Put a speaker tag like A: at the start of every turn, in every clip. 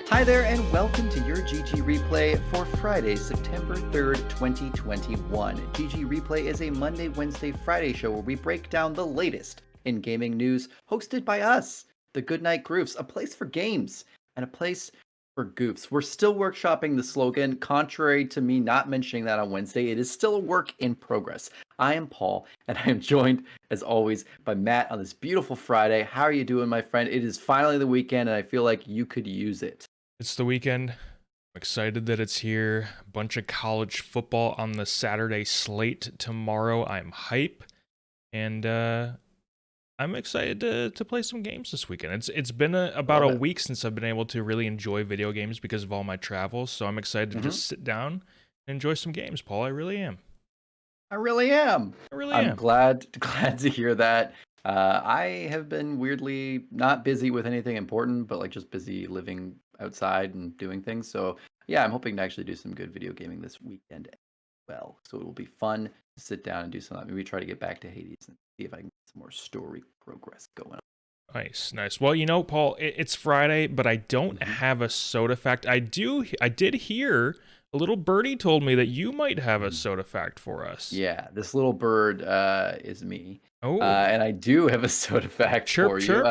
A: Hi there, and welcome to your GG Replay for Friday, September 3rd, 2021. GG Replay is a Monday, Wednesday, Friday show where we break down the latest in gaming news, hosted by us, the Goodnight Groofs, a place for games and a place for goofs. We're still workshopping the slogan. Contrary to me not mentioning that on Wednesday, it is still a work in progress. I am Paul, and I am joined, as always, by Matt on this beautiful Friday. How are you doing, my friend? It is finally the weekend, and I feel like you could use it.
B: It's the weekend. I'm excited that it's here. A bunch of college football on the Saturday slate tomorrow. I'm hype. And I'm excited to play some games this weekend. It's been about a week since I've been able to really enjoy video games because of all my travels. So I'm excited to just sit down and enjoy some games, Paul. I really am.
A: I really am.
B: I'm
A: glad to hear that. I have been weirdly not busy with anything important, but like just busy living outside and doing things. So yeah, I'm hoping to actually do some good video gaming this weekend as well. So it will be fun to sit down and do some of that. Maybe try to get back to Hades and see if I can get some more story progress going on.
B: Nice. Well, you know, Paul, it's Friday, but I don't have a soda fact. I did hear a little birdie told me that you might have a soda fact for us.
A: Yeah, this little bird is me.
B: Oh.
A: And I do have a soda fact for you.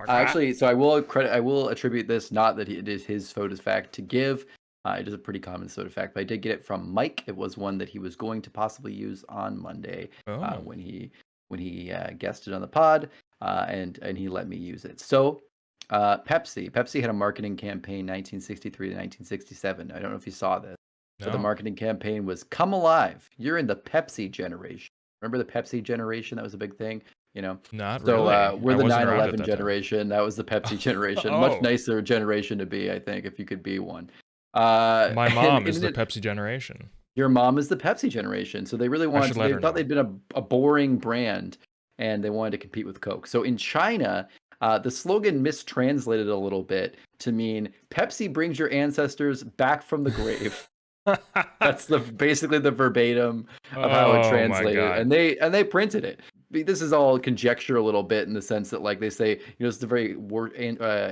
A: Actually, so I will attribute this, not that it is his soda fact to give. It is a pretty common soda fact, but I did get it from Mike. It was one that he was going to possibly use on Monday when he guested on the pod, and he let me use it. So Pepsi had a marketing campaign 1963 to 1967. I don't know if you saw this. But the marketing campaign was "Come alive! You're in the Pepsi generation." Remember the Pepsi generation? That was a big thing, you know.
B: Not
A: so,
B: really.
A: We're the 9/11 generation. That was the Pepsi generation. Much nicer generation to be, I think, if you could be one.
B: My mom is the Pepsi generation.
A: Your mom is the Pepsi generation. So they really wanted. They thought they'd been a boring brand, and they wanted to compete with Coke. So in China, the slogan mistranslated a little bit to mean "Pepsi brings your ancestors back from the grave." That's basically the verbatim of how it translated, and they printed it. This is all conjecture a little bit in the sense that, like, they say, it's a very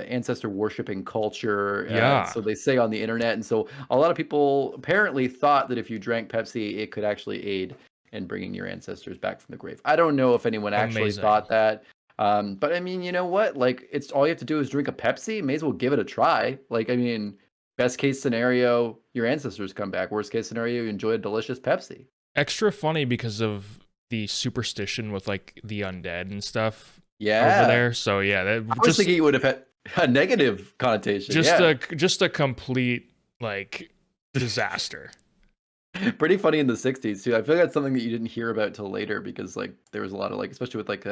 A: ancestor worshiping culture. So they say on the internet, and so a lot of people apparently thought that if you drank Pepsi, it could actually aid in bringing your ancestors back from the grave. I don't know if anyone actually thought that. But I mean, you know what? Like, it's all you have to do is drink a Pepsi. May as well give it a try. Like, I mean, best case scenario, your ancestors come back. Worst case scenario, you enjoy a delicious Pepsi.
B: Extra funny because of the superstition with like the undead and stuff.
A: Yeah.
B: Over there. So yeah,
A: I was thinking it would have had a negative connotation.
B: Just a complete like disaster.
A: Pretty funny in the 60s too. I feel like that's something that you didn't hear about till later because like there was a lot of like, especially with like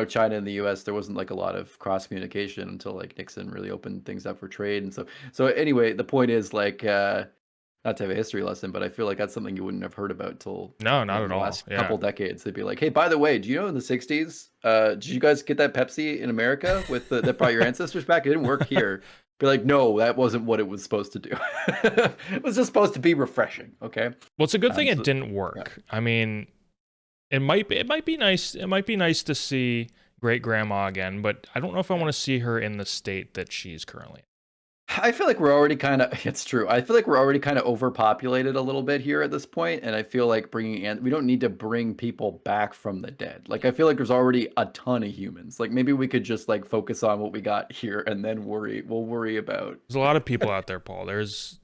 A: China and the US, there wasn't like a lot of cross communication until like Nixon really opened things up for trade. And so anyway, the point is like, not to have a history lesson, but I feel like that's something you wouldn't have heard about till
B: not at all.
A: The last couple decades. They'd be like, hey, by the way, do you know in the 60s, did you guys get that Pepsi in America with that brought your ancestors back? It didn't work here. Be like, no, that wasn't what it was supposed to do. It was just supposed to be refreshing. Okay.
B: Well, it's a good thing it didn't work. Yeah. I mean, it might be nice. It might be nice to see great grandma again, but I don't know if I want to see her in the state that she's currently in.
A: I feel like we're already kind of, it's true. I feel like we're already kind of overpopulated a little bit here at this point, and I feel like we don't need to bring people back from the dead. Like, I feel like there's already a ton of humans. Like, maybe we could just like focus on what we got here and then we'll worry about.
B: There's a lot of people out there, Paul.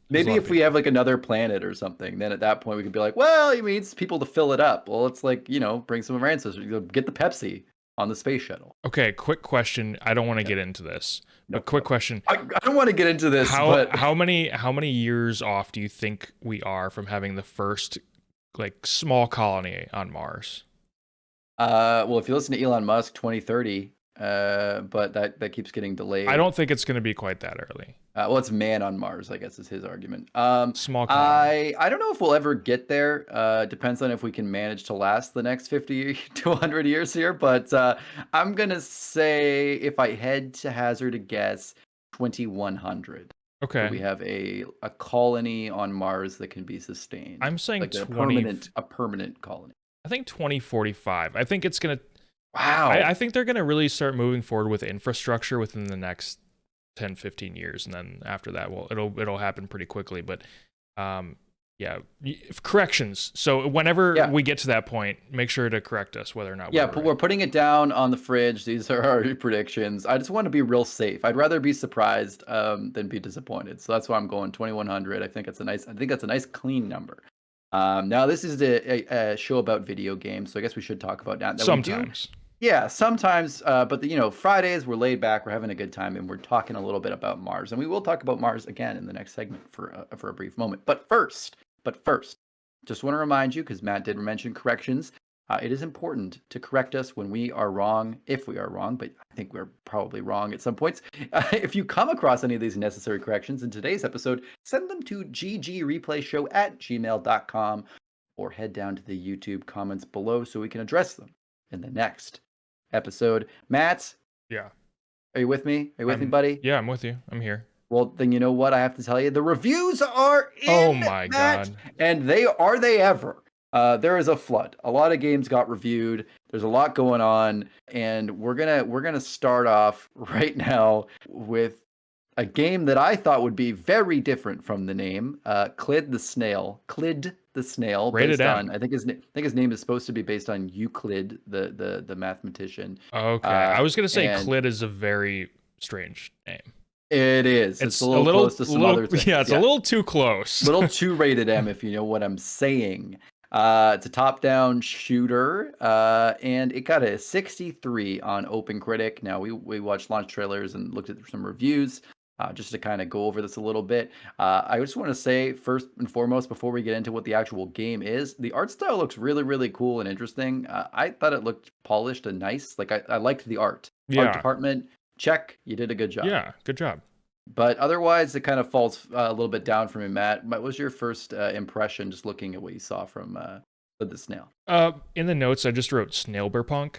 A: Maybe if we have like another planet or something, then at that point we could be like, well, it needs people to fill it up. Well, it's like, bring some of our ancestors. Get the Pepsi on the space shuttle.
B: Okay, quick question. I don't want to get into this, but quick question.
A: I don't want to get into this.
B: How many years off do you think we are from having the first like small colony on Mars?
A: Well, if you listen to Elon Musk, 2030, but that keeps getting delayed.
B: I don't think it's going to be quite that early.
A: Well, it's man on Mars, I guess is his argument.
B: Small colony.
A: I don't know if we'll ever get there. Depends on if we can manage to last the next 50 to 100 years here. But I'm going to say, if I had to hazard a guess, 2100.
B: Okay.
A: So we have a colony on Mars that can be sustained.
B: I'm saying
A: like a permanent colony.
B: I think 2045. I think it's gonna.
A: Wow.
B: I think they're gonna really start moving forward with infrastructure within the next 10, 15 years, and then after that, well, it'll happen pretty quickly. But yeah, corrections. So whenever we get to that point, make sure to correct us whether or not
A: we're putting it down on the fridge. These are our predictions. I just want to be real safe. I'd rather be surprised than be disappointed. So that's why I'm going 2100. I think that's a nice clean number. Now this is a show about video games, so I guess we should talk about that.
B: Sometimes.
A: Yeah, sometimes, but Fridays we're laid back, we're having a good time, and we're talking a little bit about Mars, and we will talk about Mars again in the next segment for a brief moment. But first, just want to remind you, because Matt did mention corrections, it is important to correct us when we are wrong, if we are wrong, but I think we're probably wrong at some points. If you come across any of these necessary corrections in today's episode, send them to ggreplayshow@gmail.com or head down to the YouTube comments below so we can address them in the next episode. Matt?
B: Yeah.
A: Are you with me? Are you with me, buddy?
B: Yeah, I'm with you. I'm here.
A: Well, then you know what I have to tell you? The reviews are in,
B: oh my
A: Matt,
B: God.
A: And they ever. There is a flood. A lot of games got reviewed. There's a lot going on, and we're gonna start off right now with a game that I thought would be very different from the name, Clid the Snail.
B: Rated
A: based
B: M.
A: on I think his name is supposed to be based on Euclid, the mathematician.
B: Okay, I was gonna say Clid is a very strange name.
A: It is. It's a little close to some other things.
B: Yeah, it's a little too close.
A: Little too rated M, if you know what I'm saying. It's a top-down shooter, and it got a 63 on OpenCritic. Now, we watched launch trailers and looked at some reviews, just to kind of go over this a little bit. I just want to say, first and foremost, before we get into what the actual game is, the art style looks really, really cool and interesting. I thought it looked polished and nice. Like, I liked the art.
B: Yeah.
A: Art department, check. You did a good job.
B: Yeah, good job.
A: But otherwise, it kind of falls a little bit down for me, Matt. What was your first impression just looking at what you saw from the snail?
B: In the notes, I just wrote Snailberpunk.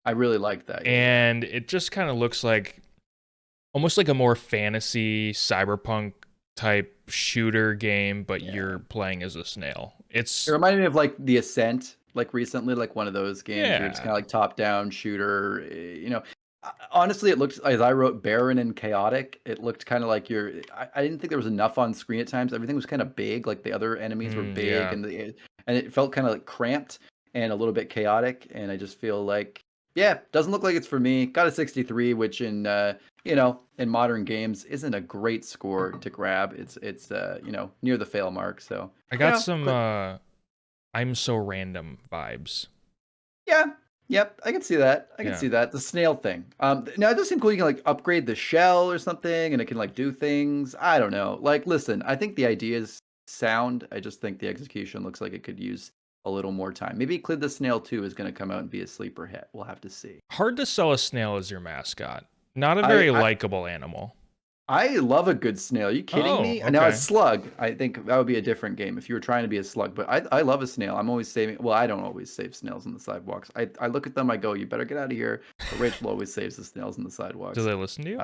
A: I really like that.
B: Yeah. And it just kind of looks like almost like a more fantasy cyberpunk type shooter game, but you're playing as a snail. It
A: reminded me of like The Ascent, like recently, like one of those games where it's kind of like top-down shooter, Honestly, it looked, as I wrote, barren and chaotic. It looked kind of like I didn't think there was enough on screen at times. Everything was kind of big, like the other enemies were big, and it felt kind of like cramped and a little bit chaotic. And I just feel like, doesn't look like it's for me. Got a 63, which in modern games isn't a great score to grab. It's near the fail mark. So
B: I got some I'm So Random vibes.
A: Yeah. Yep, I can see that. I can see that. The snail thing. Now it does seem cool. You can like upgrade the shell or something, and it can like do things. I don't know. Like, listen, I think the idea is sound. I just think the execution looks like it could use a little more time. Maybe Clid the Snail 2 is going to come out and be a sleeper hit. We'll have to see.
B: Hard to sell a snail as your mascot. Not a very likable animal.
A: I love a good snail. Are you kidding me?
B: Okay.
A: Now a slug, I think that would be a different game if you were trying to be a slug. But I love a snail. I'm always saving. Well, I don't always save snails on the sidewalks. I look at them. I go, you better get out of here. But Rachel always saves the snails on the sidewalks.
B: Do they listen to you?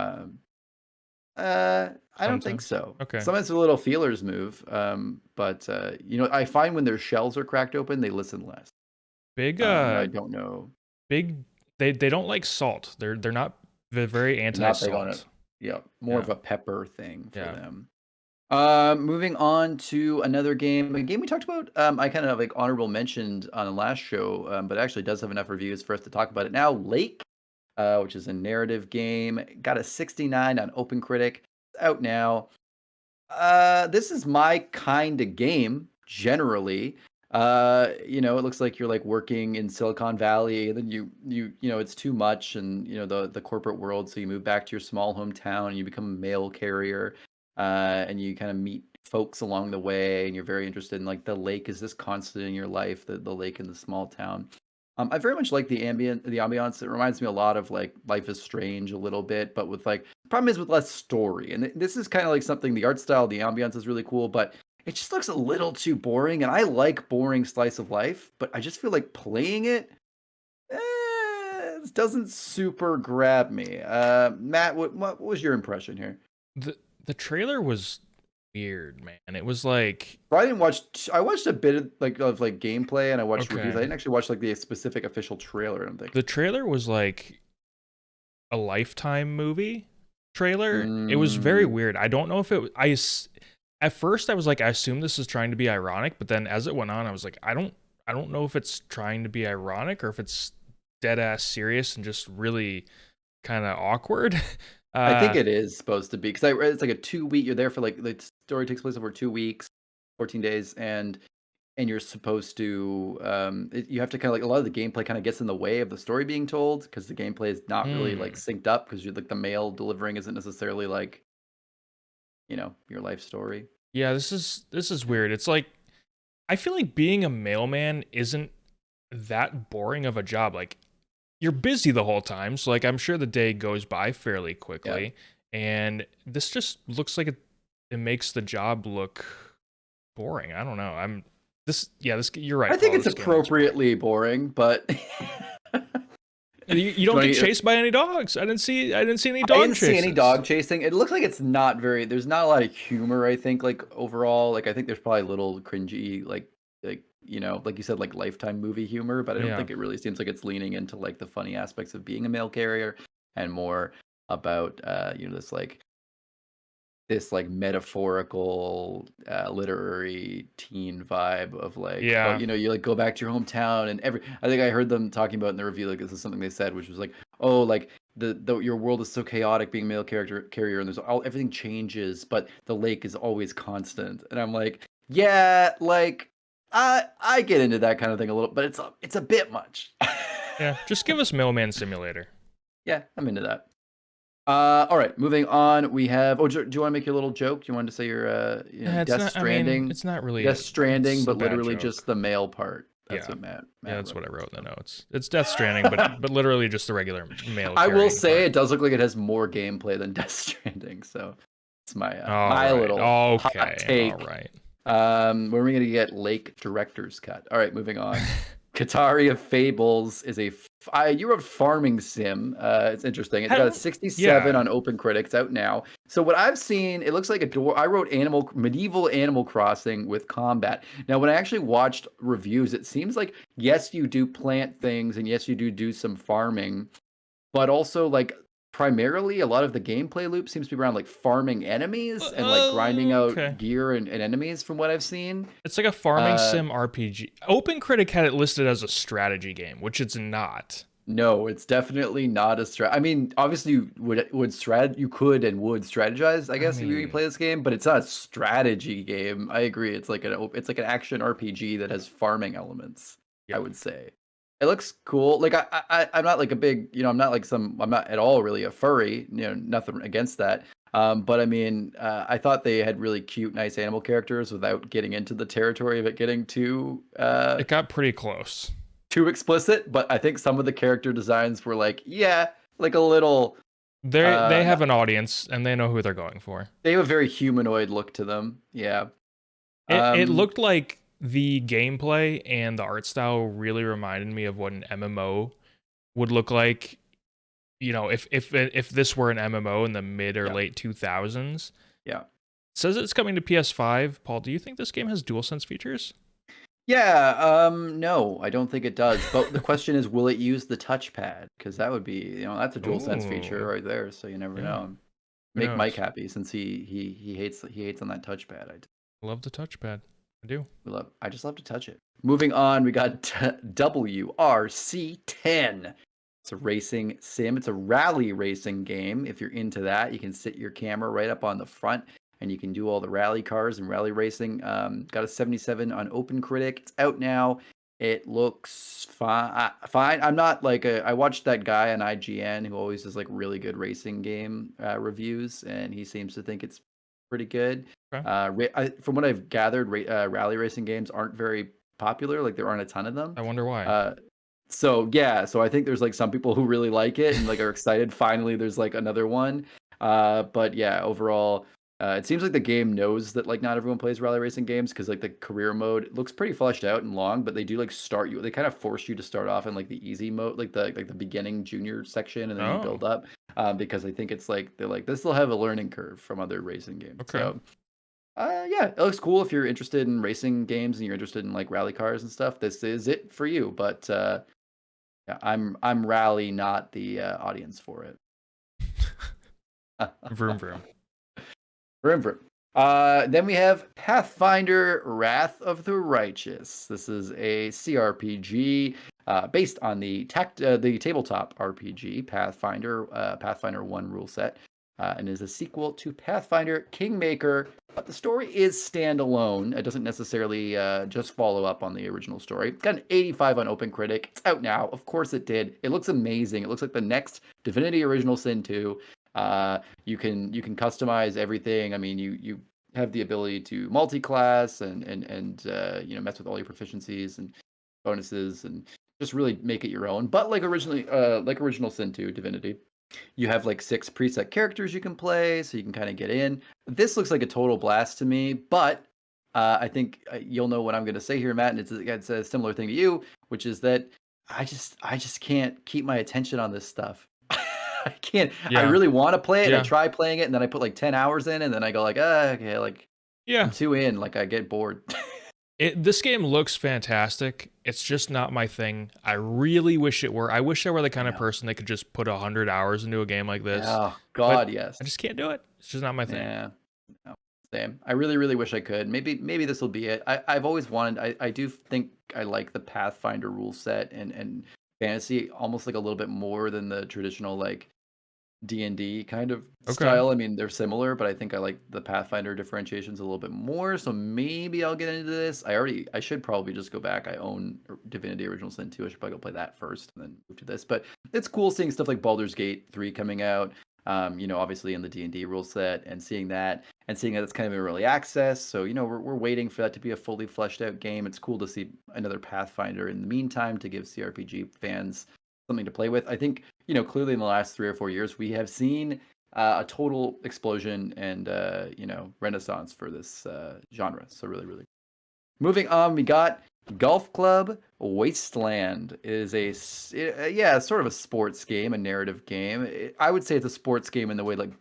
A: I don't think so.
B: Okay.
A: Sometimes a little feelers move. But I find when their shells are cracked open, they listen less. I don't know.
B: They don't like salt. They're very anti-salt.
A: More of a pepper thing for them. Moving on to another game. A game we talked about, I kind of like honorable mentioned on the last show, but actually does have enough reviews for us to talk about it now. Lake, which is a narrative game, got a 69 on OpenCritic. It's out now. This is my kind of game, generally. It looks like you're like working in Silicon Valley, and then it's too much, and the corporate world, so you move back to your small hometown and you become a mail carrier, and you kind of meet folks along the way, and you're very interested in like the lake is this constant in your life, the lake in the small town. I very much like the ambiance. It reminds me a lot of like Life is Strange a little bit, but with like, the problem is with less story, and this is kind of like something, the art style, the ambiance is really cool, but it just looks a little too boring, and I like boring slice of life, but I just feel like playing it doesn't super grab me. Matt, what was your impression here?
B: The trailer was weird, man. It was like,
A: I didn't watch. I watched a bit of gameplay, and I watched reviews. I
B: okay,
A: didn't actually watch like the specific official trailer. I don't think.
B: the trailer was like a Lifetime movie trailer. It was very
A: Mm,
B: weird. I don't know if at first I was like, I assume this is trying to be ironic, but then as it went on, I was like, I don't know if it's trying to be ironic or if it's dead ass serious and just really kind of awkward.
A: I think
B: Uh,
A: it is supposed to be because I read it's like a 2 week. You're there for like the story takes place over 2 weeks, 14 days, and you're supposed to you have to kind of like a lot of the gameplay kind of gets in the way of the story being told because the gameplay is not really like
B: hmm.
A: synced up because you're like the mail delivering isn't necessarily like your life story.
B: Yeah, this is weird. It's like I feel like being a mailman isn't that boring of a job. Like you're busy the whole time, so like I'm sure the day goes by fairly
A: Yeah.
B: quickly, and this just looks like it makes the job look boring. I don't know. I'm this yeah, this you're right,
A: I think
B: Paul.
A: it's
B: This game looks boring.
A: appropriately boring, but
B: And you
A: Do
B: don't
A: you
B: get
A: wanna
B: chased by any dogs. I didn't see any
A: I
B: dog
A: didn't see any
B: chases.
A: dog chasing. It looks like it's not very there's not a lot of humor, I think, like, overall. Like, I think there's probably a little cringy, like you said, like, Lifetime movie humor, but I don't
B: Yeah.
A: think it really seems like it's leaning into, like, the funny aspects of being a mail carrier and more about, this metaphorical literary teen vibe of like, oh,
B: Yeah.
A: you like go back to your hometown and I think I heard them talking about in the review, like this is something they said, which was like, oh, like the your world is so chaotic being a male character carrier and there's all everything changes but the lake is always constant, and I'm like, yeah, like I get into that kind of thing a little, but it's a bit much.
B: Yeah. Just give us Mailman Simulator.
A: Yeah, I'm into that. All right, moving on. We have. Oh, do you want to make your little joke? Do you want to say your,
B: It's
A: Death
B: not I mean,
A: Stranding,
B: it's not really
A: Death Stranding,
B: it's a
A: but
B: bad
A: literally just
B: joke.
A: the male part. That's
B: Yeah.
A: what
B: Yeah,
A: Matt
B: that's what
A: wrote.
B: I wrote in
A: So.
B: the notes. It's Death Stranding, but literally just the regular mail
A: I will
B: carrying
A: say
B: part.
A: it does look like it has more gameplay than Death Stranding. So it's my
B: All
A: my
B: right.
A: little hot
B: Okay. All
A: take.
B: right.
A: When are we gonna get Lake Director's Cut? All right, moving on. Katari of Fables is you wrote farming sim. It's interesting. It
B: I
A: got a
B: don't
A: 67
B: yeah.
A: on Open Critics out now. So what I've seen, it looks like a door. I wrote medieval Animal Crossing with combat. Now, when I actually watched reviews, it seems like yes, you do plant things, and yes, you do some farming, but also like primarily a lot of the gameplay loop seems to be around like farming enemies and like grinding out
B: Okay.
A: gear and enemies from what I've seen.
B: It's like a farming
A: Uh,
B: sim RPG. Open Critic had it listed as a strategy game, which it's not.
A: No, it's definitely not a strat. I mean, obviously you you could and would strategize, I
B: I
A: guess, if you
B: mean,
A: play this game, but it's not a strategy game. I agree. It's like an action RPG that has farming elements, I
B: yeah.
A: would say. It looks cool. Like I'm not like a big, I'm not at all really a furry, nothing against that. But I mean, I thought they had really cute, nice animal characters without getting into the territory of it getting
B: It got pretty close.
A: too explicit, but I think some of the character designs were like, yeah, like a little
B: They have
A: not,
B: an audience and they know who they're going for.
A: they have a very humanoid look to them. Yeah.
B: It
A: Um
B: looked like the gameplay and the art style really reminded me of what an MMO would look like. You know, if this were an MMO in the mid or
A: yeah.
B: late 2000s.
A: Yeah.
B: It says it's coming to PS5. Paul, do you think this game has DualSense features?
A: Yeah, no, I don't think it does. But the question is, will it use the touchpad? Because that would be, that's a dual sense feature
B: Ooh,
A: right there. So you never
B: yeah.
A: know.
B: Who
A: Make Mike
B: knows?
A: happy since he hates on that touchpad.
B: Love the touchpad. I do.
A: I just love to touch it. Moving on, we got WRC10. It's a racing sim. It's a rally racing game. If you're into that, you can sit your camera right up on the front and you can do all the rally cars and rally racing. Got a 77 on Open Critic. It's out now. It looks fine. I'm not like I watched that guy on IGN who always does like really good racing game reviews, and he seems to think it's pretty good.
B: Okay.
A: From what I've gathered, rally racing games aren't very popular. Like there aren't a ton of them.
B: I wonder why.
A: Uh, so yeah, so I think there's like some people who really like it and like are excited. Finally, there's like another one. But yeah, overall, it seems like the game knows that like not everyone plays rally racing games because like the career mode looks pretty fleshed out and long, but they do like start you. They kind of force you to start off in like the easy mode, like the beginning junior section, and then you
B: Oh,
A: build up. Because I think it's like they're like this will have a learning curve from other racing games.
B: okay.
A: So Yeah, it looks cool if you're interested in racing games and you're interested in like rally cars and stuff. This is it for you, but yeah, I'm rally, not the audience for it.
B: Vroom vroom.
A: Vroom, vroom. Then we have Pathfinder: Wrath of the Righteous. This is a CRPG based on the tabletop RPG Pathfinder 1 rule set, and is a sequel to Pathfinder Kingmaker. But the story is standalone. It doesn't necessarily just follow up on the original story. Got an 85 on OpenCritic. It's out now. Of course it did. It looks amazing. It looks like the next Divinity Original Sin 2. You can customize everything. I mean, you have the ability to multi-class and mess with all your proficiencies and bonuses and just really make it your own. But like original Sin 2 Divinity, you have like 6 preset characters you can play, so you can kind of get in. This looks like a total blast to me, but I think you'll know what I'm going to say here, Matt, and it's a similar thing to you, which is that I just can't keep my attention on this stuff. I can't. I
B: Yeah.
A: really want to play it. And I
B: Yeah.
A: try playing it, and then I put like 10 hours in, and then I go like, okay, like I'm
B: Yeah.
A: too in. Like I get bored.
B: This game looks fantastic. It's just not my thing. I really wish it were. I wish I were the
A: I
B: kind of
A: know.
B: person that could just put 100 hours into a game like this.
A: Oh
B: But
A: God, yes.
B: I just can't do it. It's just not my thing.
A: Yeah. No, same. I really, really wish I could. Maybe this will be it. I've always wanted. I do think I like the Pathfinder rule set and fantasy almost like a little bit more than the traditional like D&D kind of
B: Okay.
A: style. I mean, they're similar, but I think I like the Pathfinder differentiations a little bit more. So maybe I'll get into this. I should probably just go back. I own Divinity Original Sin 2. I should probably go play that first and then move to this. But it's cool seeing stuff like Baldur's Gate 3 coming out. Obviously in the D&D rule set, and seeing that it's kind of in early access. So, we're waiting for that to be a fully fleshed out game. It's cool to see another Pathfinder in the meantime to give CRPG fans something to play with. I think, clearly in the last 3 or 4 years, we have seen a total explosion and, renaissance for this genre. So really, really. Moving on, we got Golf Club Wasteland. It is sort of a sports game, a narrative game. I would say it's a sports game in the way like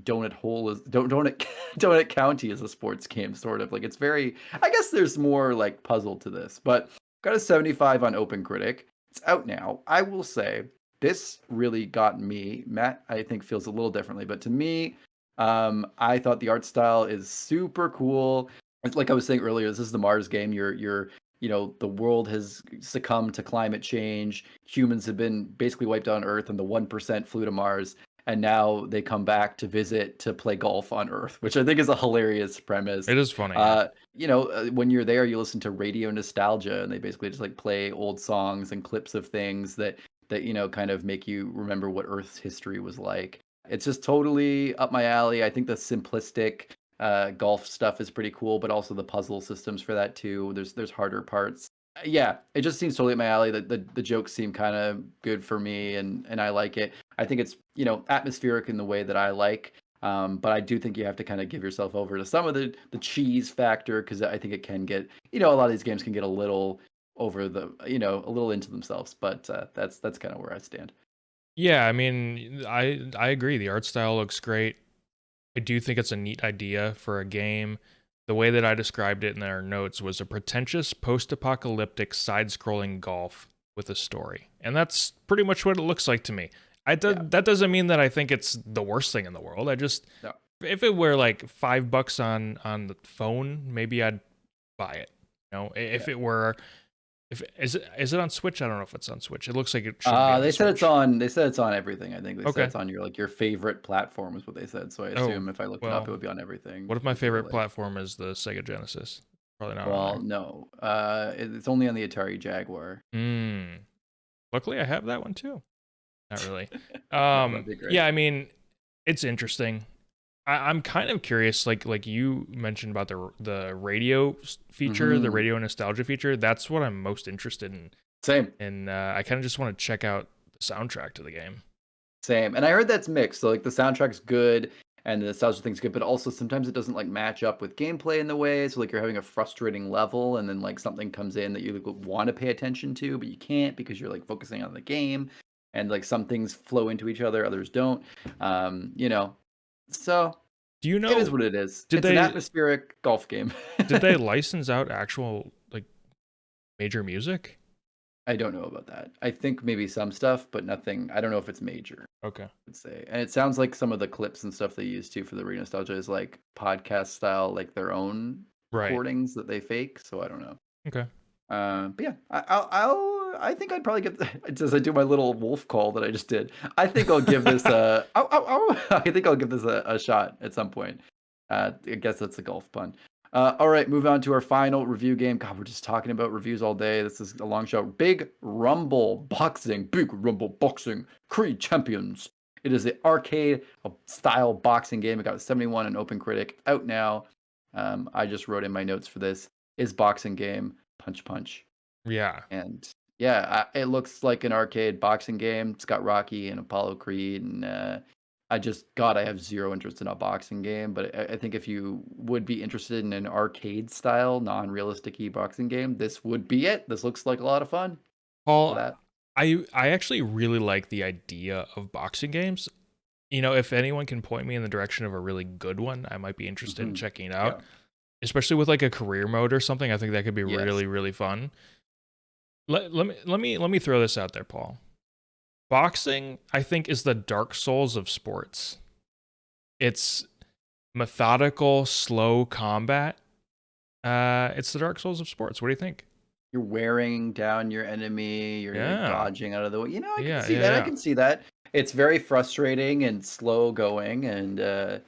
A: Donut County is a sports game, sort of. Like it's very. I guess there's more like puzzle to this, but got a 75 on OpenCritic. It's out now. I will say this really got me. Matt, I think, feels a little differently, but to me, I thought the art style is super cool. It's like I was saying earlier, this is the Mars game. The world has succumbed to climate change. Humans have been basically wiped out on Earth, and the 1% flew to Mars. And now they come back to visit to play golf on Earth, which I think is a hilarious premise.
B: It is funny. Yeah.
A: When you're there, you listen to radio nostalgia, and they basically just like play old songs and clips of things that kind of make you remember what Earth's history was like. It's just totally up my alley. I think the simplistic golf stuff is pretty cool, but also the puzzle systems for that too. There's harder parts. Yeah, it just seems totally up my alley. The jokes seem kind of good for me, and I like it. I think it's atmospheric in the way that I like. But I do think you have to kind of give yourself over to some of the cheese factor, because I think it can get a lot of these games can get a little over the a little into themselves. But that's kind of where I stand.
B: Yeah, I mean, I agree. The art style looks great. I do think it's a neat idea for a game. The way that I described it in our notes was a pretentious post-apocalyptic side-scrolling golf with a story. And that's pretty much what it looks like to me. That doesn't mean that I think it's the worst thing in the world.
A: No.
B: If it were like $5 on the phone, maybe I'd buy it. If it were, is it on Switch? I don't know if it's on Switch. It looks like it should be on
A: They said
B: Switch.
A: it's on. They said it's on everything. I think they said
B: Okay.
A: it's on your favorite platform is what they said. So I assume if I looked it up, it would be on everything.
B: What if my favorite platform is the Sega Genesis? Probably not on
A: Well, no. It's only on the Atari Jaguar.
B: there. Luckily, I have that one too. Not really.
A: No, that'd be great.
B: Yeah, I mean, it's interesting. I'm kind of curious, like you mentioned about the radio feature, the radio nostalgia feature. That's what I'm most interested in.
A: Same.
B: And I kind of just want to check out the soundtrack to the game.
A: Same. And I heard that's mixed. So like the soundtrack's good and the nostalgia thing's good, but also sometimes it doesn't like match up with gameplay in the way. So like you're having a frustrating level, and then like something comes in that you like, want to pay attention to, but you can't because you're like focusing on the game. And like some things flow into each other, others don't. So
B: Do you
A: It is
B: know,
A: what it is.
B: did
A: It's an
B: they
A: atmospheric golf game.
B: did they license out actual like major music?
A: I don't know about that. I think maybe some stuff, but nothing. I don't know if it's major.
B: Okay.
A: I would say, and it sounds like some of the clips and stuff they use too for the re-nostalgia is like podcast style, like their own
B: Right.
A: recordings that they fake. So I don't know.
B: Okay.
A: But yeah, I think I'd probably get as I do my little wolf call that I just did. I think I'll give this a ow, ow, ow. I think I'll give this a shot at some point. I guess that's a golf pun. All right, move on to our final review game. God, we're just talking about reviews all day. This is a long show. Big Rumble Boxing, Creed Champions. It is an arcade style boxing game. It got a 71 on OpenCritic. Out now. I just wrote in my notes for this. Is boxing game punch punch.
B: Yeah.
A: And yeah, it looks like an arcade boxing game. It's got Rocky and Apollo Creed, and I have zero interest in a boxing game. But I think if you would be interested in an arcade style, non-realistic boxing game, this would be it. This looks like a lot of fun.
B: Paul,
A: That.
B: I actually really like the idea of boxing games. You know, if anyone can point me in the direction of a really good one, I might be interested in checking it out.
A: Yeah.
B: Especially with like a career mode or something. I think that could be really, really fun. Let me throw this out there, Paul. Boxing, I think, is the Dark Souls of sports. It's methodical, slow combat. It's the Dark Souls of sports. What do you think?
A: You're wearing down your enemy. You're dodging out of the way. You know, I can see that. I can see that. It's very frustrating and slow going, and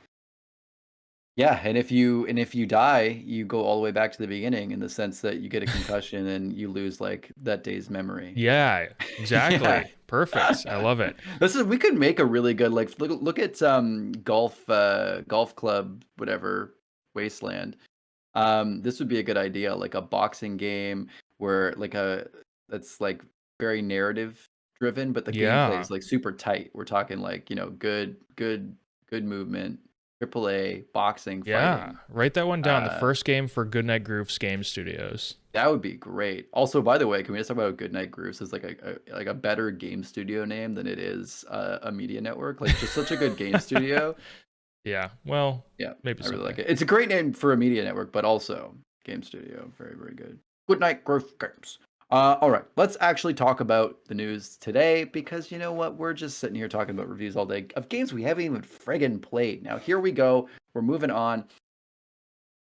A: yeah, and if you die, you go all the way back to the beginning in the sense that you get a concussion and you lose like that day's memory.
B: Yeah, exactly.
A: Yeah.
B: Perfect. I love it.
A: We could make a really good like look at golf club whatever Wasteland. This would be a good idea, like a boxing game where that's like very narrative driven, but the gameplay is like super tight. We're talking like, good movement. AAA boxing fighting.
B: Write that one down. The first game for Goodnight Groofs Game Studios.
A: That would be great. Also, by the way, can we just talk about Goodnight Groofs as like a better game studio name than it is a media network? Like just such a good game studio.
B: Yeah. Well.
A: Yeah.
B: Maybe
A: I really like it. It's a great name for a media network, but also game studio. Very, very good. Goodnight Groofs Games. All right, let's actually talk about the news today because you know what? We're just sitting here talking about reviews all day of games we haven't even friggin' played. Now, here we go. We're moving on.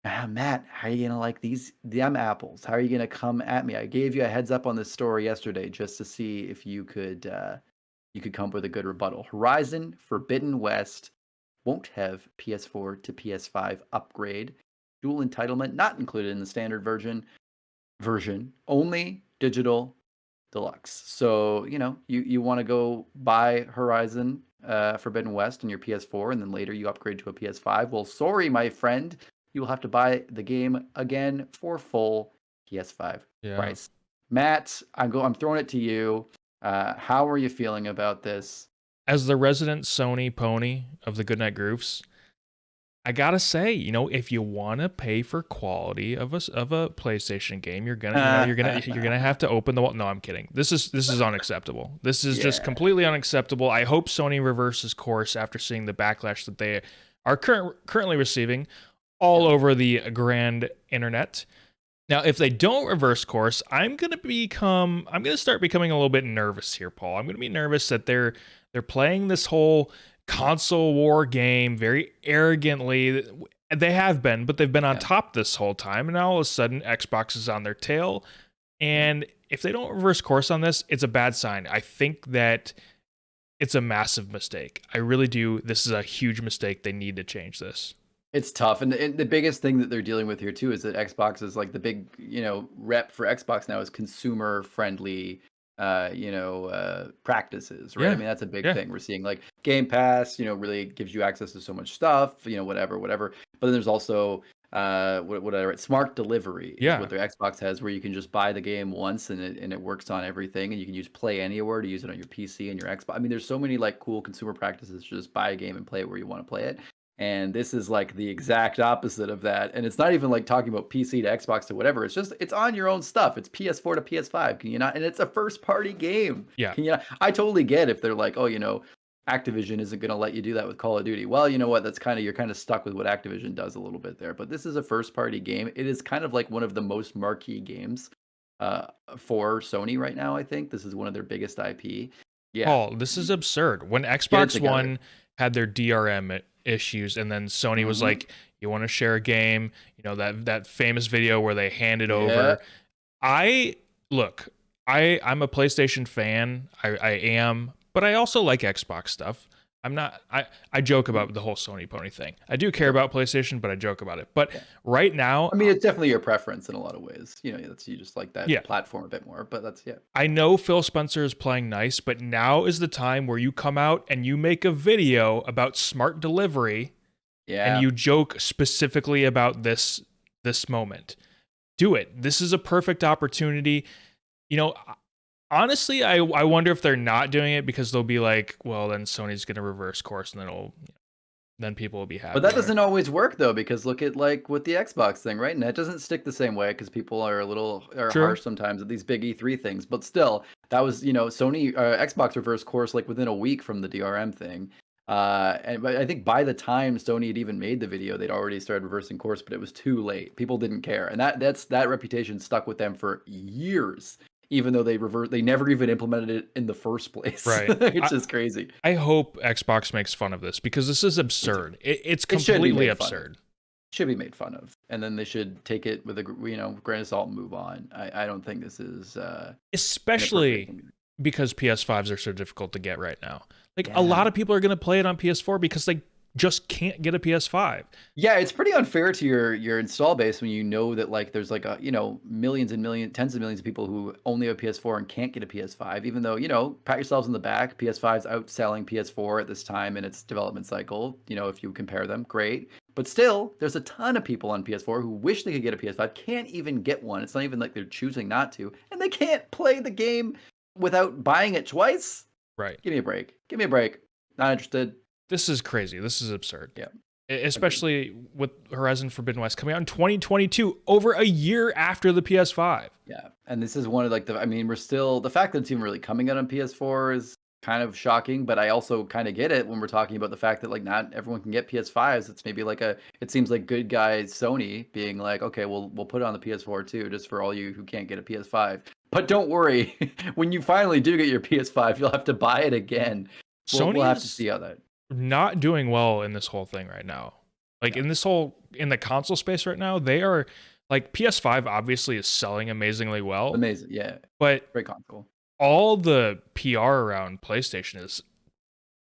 A: Matt, how are you going to like these damn apples? How are you going to come at me? I gave you a heads up on this story yesterday just to see if you could come up with a good rebuttal. Horizon Forbidden West won't have PS4 to PS5 upgrade. Dual entitlement not included in the standard version. Only digital deluxe. So you want to go buy Horizon Forbidden West on your PS4 and then later you upgrade to a PS5. Well, sorry, my friend, you will have to buy the game again for full PS5 price. Matt, I'm throwing it to you. How are you feeling about this?
B: As the resident Sony pony of the Goodnight Groofs, I gotta say, if you want to pay for quality of a PlayStation game, you're gonna have to open the wall. No, I'm kidding. This is unacceptable. This is just completely unacceptable. I hope Sony reverses course after seeing the backlash that they are currently receiving all over the grand internet. Now, if they don't reverse course, I'm gonna start becoming a little bit nervous here, Paul. I'm gonna be nervous that they're playing this whole console war game very arrogantly. They have been, but they've been on top this whole time, and now all of a sudden Xbox is on their tail. And if they don't reverse course on this, it's a bad sign. I think that it's a massive mistake. I really do. This is a huge mistake. They need to change this.
A: It's tough, and the biggest thing that they're dealing with here too is that Xbox is like the big rep for Xbox now is consumer friendly practices, right? I mean, that's a big thing. We're seeing like Game Pass, really gives you access to so much stuff, whatever. But then there's also smart delivery is what their Xbox has, where you can just buy the game once and it works on everything, and you can use Play Anywhere to use it on your PC and your Xbox. I mean, there's so many like cool consumer practices to just buy a game and play it where you want to play it. And this is like the exact opposite of that. And it's not even like talking about PC to Xbox to whatever. It's just, it's on your own stuff. It's PS4 to PS5. Can you not? And it's a first party game.
B: Yeah.
A: Can you not? I totally get if they're like, oh, Activision isn't going to let you do that with Call of Duty. Well, you know what? You're kind of stuck with what Activision does a little bit there. But this is a first-party game. It is kind of like one of the most marquee games for Sony right now. I think this is one of their biggest IP. Yeah.
B: Oh, this is absurd. When Xbox One had their DRM issues, and then Sony was like, "You want to share a game?" You know, that famous video where they hand it over. I'm a PlayStation fan. I am, but I also like Xbox stuff. I joke about the whole Sony pony thing. I do care about PlayStation, but I joke about it. But right now,
A: I mean, it's definitely your preference in a lot of ways. You know, you just like that platform a bit more, but that's
B: I know Phil Spencer is playing nice, but now is the time where you come out and you make a video about smart delivery, and you joke specifically about this moment. Do it. This is a perfect opportunity. You know, honestly, I wonder if they're not doing it because they'll be like, well, then Sony's going to reverse course, and then people will be happy.
A: But that doesn't always work though, because look at like with the Xbox thing, right? And that doesn't stick the same way because people are harsh sometimes at these big E3 things. But still, that was, Sony Xbox reversed course like within a week from the DRM thing. But I think by the time Sony had even made the video, they'd already started reversing course, but it was too late. People didn't care, and that reputation stuck with them for years. Even though they never even implemented it in the first place.
B: Right.
A: It's just crazy.
B: I hope Xbox makes fun of this because this is absurd. It's completely absurd.
A: It should be made fun of. And then they should take it with a grain of salt and move on. I don't think this is...
B: especially because PS5s are so difficult to get right now. Like, a lot of people are going to play it on PS4 because they just can't get a PS5.
A: Yeah, it's pretty unfair to your install base when you know that like there's like millions and millions, tens of millions of people who only have a PS4 and can't get a PS5, even though, pat yourselves on the back. PS5's outselling PS4 at this time in its development cycle. If you compare them, great. But still, there's a ton of people on PS4 who wish they could get a PS5, can't even get one. It's not even like they're choosing not to, and they can't play the game without buying it twice.
B: Right.
A: Give me a break. Not interested.
B: This is crazy. This is absurd.
A: Yeah.
B: Especially with Horizon Forbidden West coming out in 2022, over a year after the PS5.
A: Yeah. And this is one of like we're still, the fact that it's even really coming out on PS4 is kind of shocking, but I also kind of get it when we're talking about the fact that like not everyone can get PS5s. It's maybe like it seems like good guy Sony being like, okay, we'll put it on the PS4 too, just for all you who can't get a PS5. But don't worry, when you finally do get your PS5, you'll have to buy it again. We'll have to see how that.
B: Not doing well in this whole thing right now. Like in the console space right now, they are like PS5 obviously is selling amazingly well.
A: Amazing, yeah.
B: But
A: great console.
B: All the PR around PlayStation is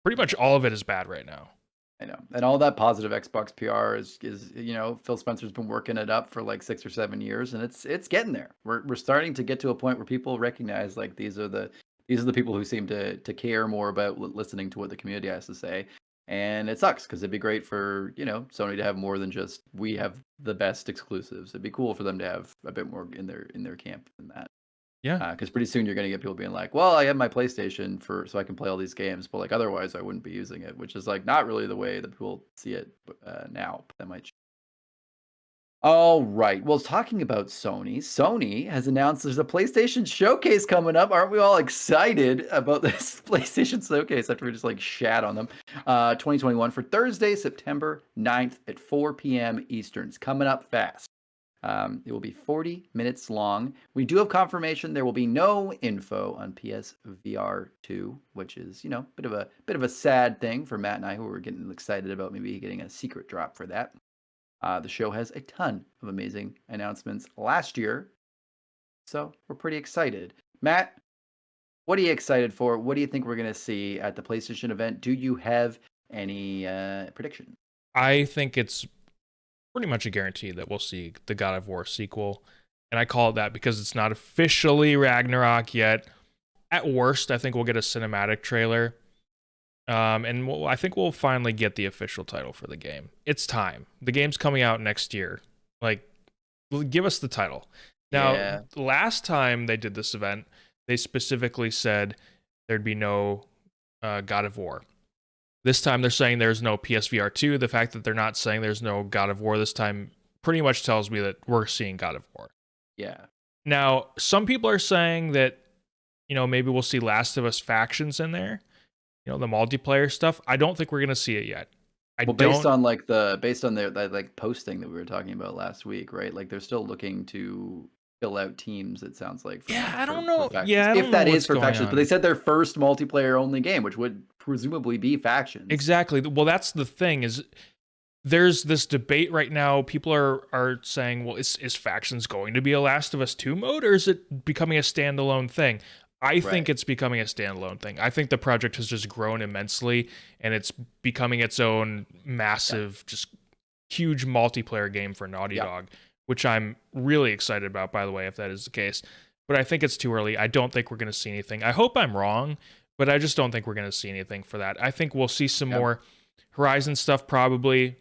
B: pretty much all of it is bad right now.
A: I know. And all that positive Xbox PR is Phil Spencer's been working it up for like 6 or 7 years, and it's getting there. We're starting to get to a point where people recognize like these are the people who seem to care more about listening to what the community has to say. And it sucks because it'd be great for, Sony to have more than just we have the best exclusives. It'd be cool for them to have a bit more in their camp than that.
B: Yeah.
A: Because pretty soon you're going to get people being like, well, I have my PlayStation so I can play all these games, but like otherwise I wouldn't be using it, which is like not really the way that people see it now. But that might change. All right. Well, talking about Sony has announced there's a PlayStation showcase coming up. Aren't we all excited about this PlayStation showcase after we just like shat on them? 2021 for Thursday, September 9th at 4 p.m. Eastern. It's coming up fast. It will be 40 minutes long. We do have confirmation there will be no info on PSVR 2, which is, a bit of a sad thing for Matt and I, who were getting excited about maybe getting a secret drop for that. The show has a ton of amazing announcements last year, so we're pretty excited. Matt, what are you excited for? What do you think we're going to see at the PlayStation event? Do you have any prediction?
B: I think it's pretty much a guarantee that we'll see the God of War sequel, and I call it that because it's not officially Ragnarok yet. At worst, I think we'll get a cinematic trailer. And I think we'll finally get the official title for the game. It's time. The game's coming out next year. Like, give us the title. Now, last time they did this event, they specifically said there'd be no God of War. This time they're saying there's no PSVR 2. The fact that they're not saying there's no God of War this time pretty much tells me that we're seeing God of War.
A: Yeah.
B: Now, some people are saying that, maybe we'll see Last of Us factions in there. the multiplayer stuff. I don't think we're gonna see it yet.
A: Based on their like posting that we were talking about last week, right? Like they're still looking to fill out teams. It sounds like
B: I don't know.
A: Factions.
B: I don't
A: if
B: know
A: that
B: what's
A: is for
B: going
A: factions,
B: on.
A: but they said their first multiplayer only game, which would presumably be factions.
B: Exactly. Well, that's the thing is. There's this debate right now. People are saying, well, is factions going to be a Last of Us 2 mode, or is it becoming a standalone thing? I think it's becoming a standalone thing. I think the project has just grown immensely, and it's becoming its own massive, just huge multiplayer game for Naughty Dog, which I'm really excited about, by the way, if that is the case. But I think it's too early. I don't think we're going to see anything. I hope I'm wrong, but I just don't think we're going to see anything for that. I think we'll see some more Horizon stuff, probably.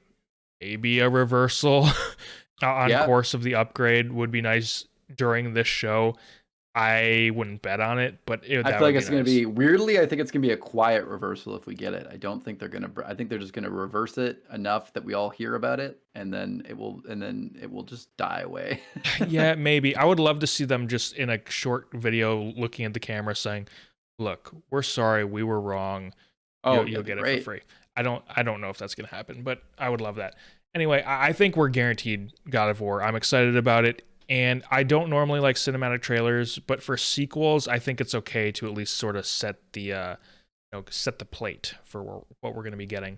B: Maybe a reversal on course of the upgrade would be nice during this show. I wouldn't bet on it, but I feel
A: like it's going to be weirdly. I think it's going to be a quiet reversal if we get it. I don't think they're going to. I think they're just going to reverse it enough that we all hear about it, and then it will just die away.
B: Yeah, maybe. I would love to see them just in a short video looking at the camera saying, "Look, we're sorry, we were wrong. You'll get it for free." I don't know if that's going to happen, but I would love that. Anyway, I think we're guaranteed God of War. I'm excited about it, and I don't normally like cinematic trailers, but for sequels, I think it's okay to at least sort of set the set the plate for what we're going to be getting.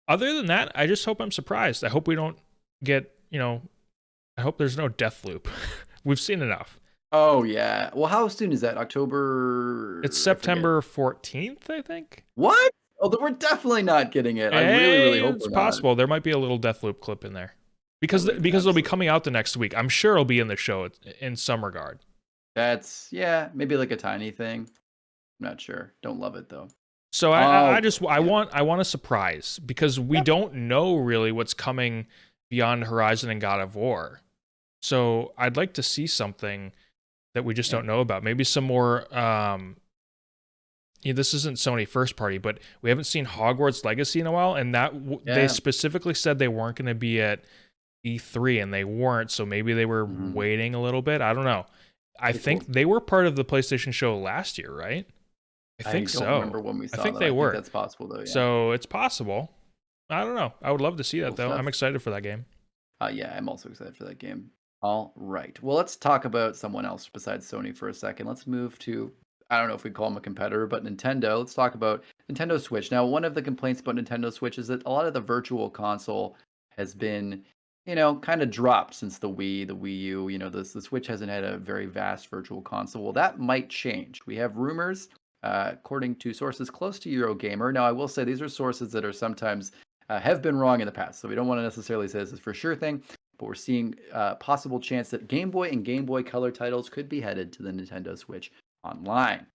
B: Other than that, I just hope I'm surprised. I hope we don't get, I hope there's no death loop. We've seen enough.
A: Oh yeah. Well, how soon is that? October?
B: It's September 14th, I think.
A: What? Oh, then we're definitely not getting it. I really hope
B: it's possible. There might be a little Deathloop clip in there. Because it'll be coming out the next week. I'm sure it'll be in the show in some regard.
A: That's, maybe like a tiny thing. I'm not sure. Don't love it though.
B: So I want a surprise because we don't know really what's coming beyond Horizon and God of War. So I'd like to see something that we just don't know about. Maybe some more this isn't Sony first party, but we haven't seen Hogwarts Legacy in a while, and they specifically said they weren't going to be at E3, and they weren't, so maybe they were waiting a little bit. I don't know. I think they were part of the PlayStation show last year, right? I think so.
A: I don't remember when we saw
B: I think
A: them.
B: they were.
A: That's possible, though. Yeah.
B: So it's possible. I don't know. I would love to see that, though. I'm excited for that game.
A: I'm also excited for that game. All right. Well, let's talk about someone else besides Sony for a second. Let's move to, I don't know if we call them a competitor, but Nintendo. Let's talk about Nintendo Switch. Now, one of the complaints about Nintendo Switch is that a lot of the virtual console has been, kind of dropped since the Wii, the Wii U. The Switch hasn't had a very vast virtual console. Well, that might change. We have rumors, according to sources close to Eurogamer. Now, I will say these are sources that are sometimes have been wrong in the past, so we don't want to necessarily say this is for sure thing. But we're seeing a possible chance that Game Boy and Game Boy Color titles could be headed to the Nintendo Switch Online.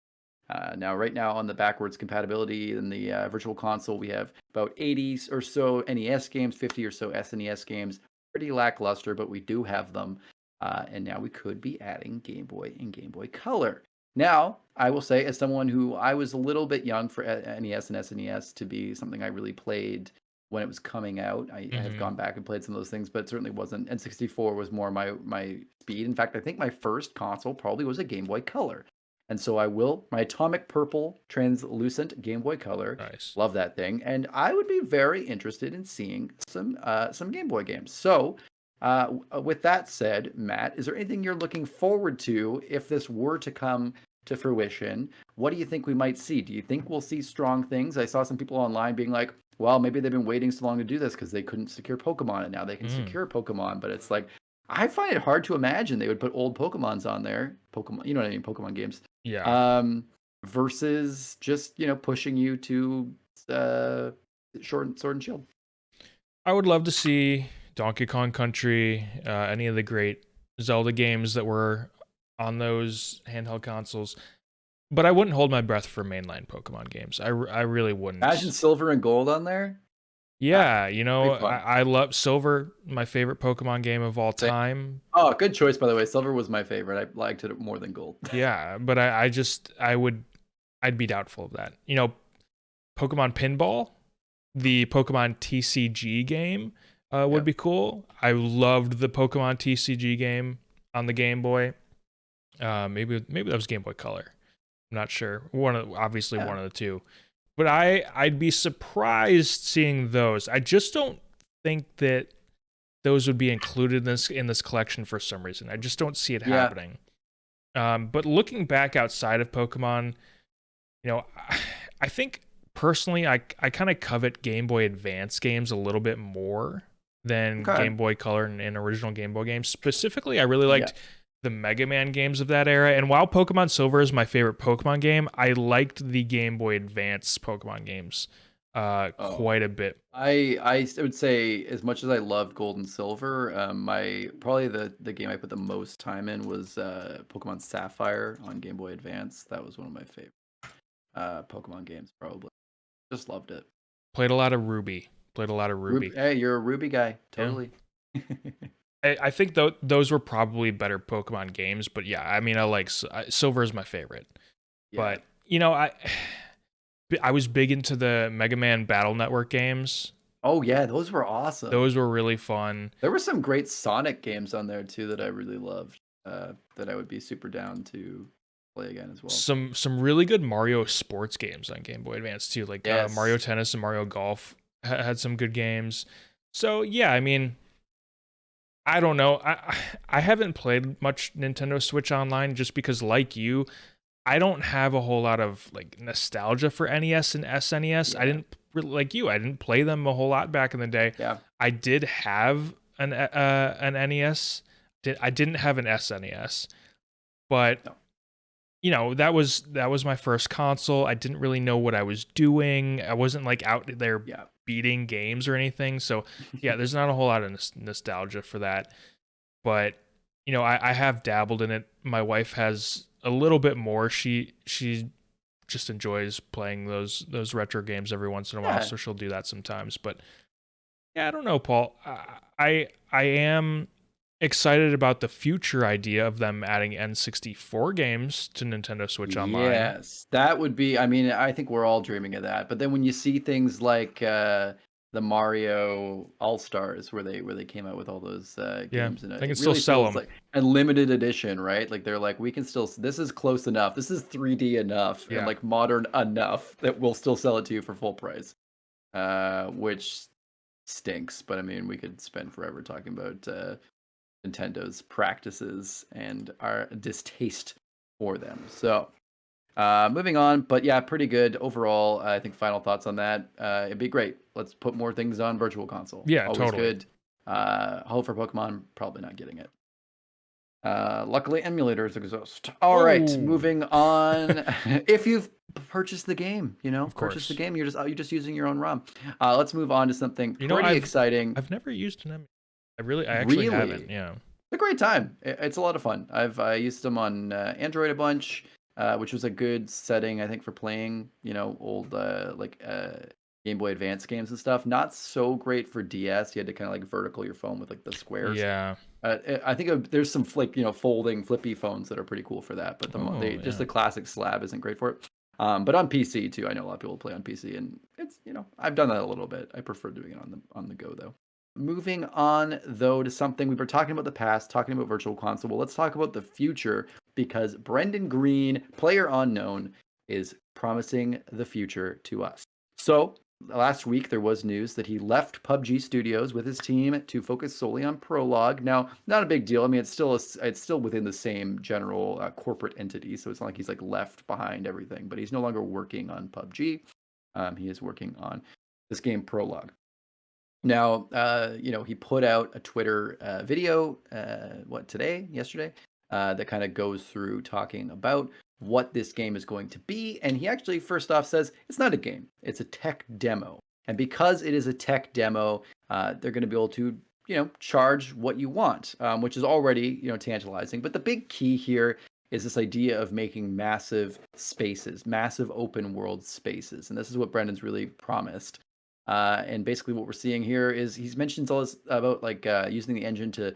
A: Now, right now on the backwards compatibility in the Virtual Console, we have about 80 or so NES games, 50 or so SNES games. Pretty lackluster, but we do have them. And now we could be adding Game Boy and Game Boy Color. Now, I will say, as someone who I was a little bit young for NES and SNES to be something I really played when it was coming out. I have gone back and played some of those things, but it certainly wasn't. N64 was more my speed. In fact, I think my first console probably was a Game Boy Color. And so my Atomic Purple translucent Game Boy Color.
B: Nice.
A: Love that thing. And I would be very interested in seeing some Game Boy games. So with that said, Matt, is there anything you're looking forward to if this were to come to fruition? What do you think we might see? Do you think we'll see strong things? I saw some people online being like, well, maybe they've been waiting so long to do this because they couldn't secure Pokemon, and now they can secure Pokemon. But it's like, I find it hard to imagine they would put old Pokemons on there. Pokemon, you know what I mean? Pokemon games.
B: Yeah.
A: Versus just, pushing you to Sword and Shield.
B: I would love to see Donkey Kong Country, any of the great Zelda games that were on those handheld consoles. But I wouldn't hold my breath for mainline Pokemon games. I really wouldn't.
A: Imagine Silver and Gold on there.
B: Yeah, I love Silver, my favorite Pokemon game of all time.
A: Oh, good choice, by the way. Silver was my favorite. I liked it more than Gold.
B: Yeah, but I'd be doubtful of that. Pokemon Pinball, the Pokemon TCG game would be cool. I loved the Pokemon TCG game on the Game Boy. Maybe that was Game Boy Color. I'm not sure. One of the two. But I'd be surprised seeing those. I just don't think that those would be included in this collection for some reason. I just don't see it happening. But looking back outside of Pokemon, you know, I think personally, I kind of covet Game Boy Advance games a little bit more than Game Boy Color and original Game Boy games. Specifically, I really liked the Mega Man games of that era. And while Pokemon Silver is my favorite Pokemon game, I liked the Game Boy Advance Pokemon games quite a bit.
A: I would say, as much as I loved Gold and Silver, my probably the game I put the most time in was Pokemon Sapphire on Game Boy Advance. That was one of my favorite Pokemon games, probably. Just loved it.
B: Played a lot of Ruby.
A: Hey, you're a Ruby guy. Totally.
B: Yeah. I think those were probably better Pokemon games, but yeah, I mean, I like Silver is my favorite. Yeah. But you know, I was big into the Mega Man Battle Network games.
A: Oh yeah, those were awesome.
B: Those were really fun.
A: There were some great Sonic games on there too that I really loved. That I would be super down to play again as well.
B: Some really good Mario sports games on Game Boy Advance too, like Mario Tennis and Mario Golf had some good games. So yeah, I mean, I don't know. I haven't played much Nintendo Switch Online just because, like you, I don't have a whole lot of like nostalgia for NES and SNES. Yeah. I didn't like you. I didn't play them a whole lot back in the day.
A: Yeah.
B: I did have an NES. I didn't have an SNES, but you know, that was my first console. I didn't really know what I was doing. I wasn't like out there beating games or anything. So yeah, there's not a whole lot of nostalgia for that. But you know, I have dabbled in it. My wife has a little bit more. She just enjoys playing those retro games every once in a while, so she'll do that sometimes. But yeah, I don't know, Paul. I am excited about the future idea of them adding N64 games to Nintendo Switch Online.
A: Yes, that would be, I mean, I think we're all dreaming of that. But then when you see things like the Mario All-Stars where they came out with all those games, and
B: they can still sell them.
A: Like a limited edition, right? Like they're like, we can still, this is close enough. This is 3D enough and like modern enough that we'll still sell it to you for full price. Which stinks, but I mean, we could spend forever talking about Nintendo's practices and our distaste for them. So moving on, but yeah, pretty good overall. I think final thoughts on that. It'd be great. Let's put more things on Virtual Console.
B: Yeah,
A: always
B: totally
A: good. Hope for Pokemon, probably not getting it. Luckily, emulators exist. All right, moving on. If you've purchased the game, purchase the game. You're just using your own ROM. Let's move on to something pretty exciting.
B: I've never used an emulator. I actually haven't. Yeah,
A: it's a great time. It's a lot of fun. I've used them on Android a bunch, which was a good setting, I think, for playing old Game Boy Advance games and stuff. Not so great for DS. You had to kind of like vertical your phone with like the squares.
B: Yeah.
A: I think there's some folding flippy phones that are pretty cool for that, but just the classic slab isn't great for it. But on PC too, I know a lot of people play on PC, and it's I've done that a little bit. I prefer doing it on the go though. Moving on, though, to something we were talking about the past, talking about Virtual Console. Well, let's talk about the future, because Brendan Green, PLAYERUNKNOWN, is promising the future to us. So last week, there was news that he left PUBG Studios with his team to focus solely on Prologue. Now, not a big deal. I mean, it's still within the same general corporate entity, so it's not like he's like left behind everything. But he's no longer working on PUBG. He is working on this game Prologue. Now, he put out a Twitter video, yesterday, that kind of goes through talking about what this game is going to be. And he actually, first off, says it's not a game, it's a tech demo. And because it is a tech demo, they're going to be able to, charge what you want, which is already, tantalizing. But the big key here is this idea of making massive spaces, massive open world spaces. And this is what Brendan's really promised. And basically what we're seeing here is he's mentioned all this about using the engine to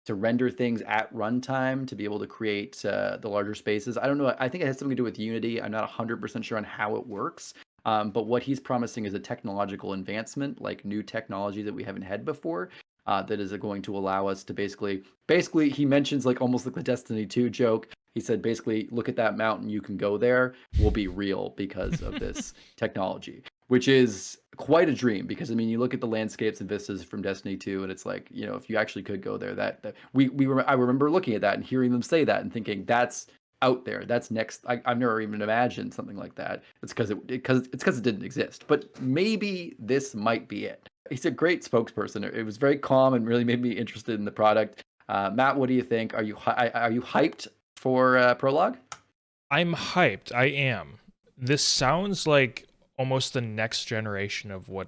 A: render things at runtime to be able to create the larger spaces. I don't know. I think it has something to do with Unity. I'm not 100% sure on how it works. But what he's promising is a technological advancement, like new technology that we haven't had before, that is going to allow us to basically he mentions like almost like the Destiny 2 joke. He said basically, look at that mountain, you can go there, will be real because of this technology, which is quite a dream. Because I mean, you look at the landscapes and vistas from Destiny 2, and it's like, you know, if you actually could go there, I remember looking at that and hearing them say that and thinking that's out there. That's next. I've never even imagined something like that. It's because it didn't exist. But maybe this might be it. He's a great spokesperson. It was very calm and really made me interested in the product. Matt, what do you think? Are you hyped for Prologue?
B: I'm hyped. I am. This sounds like almost the next generation of where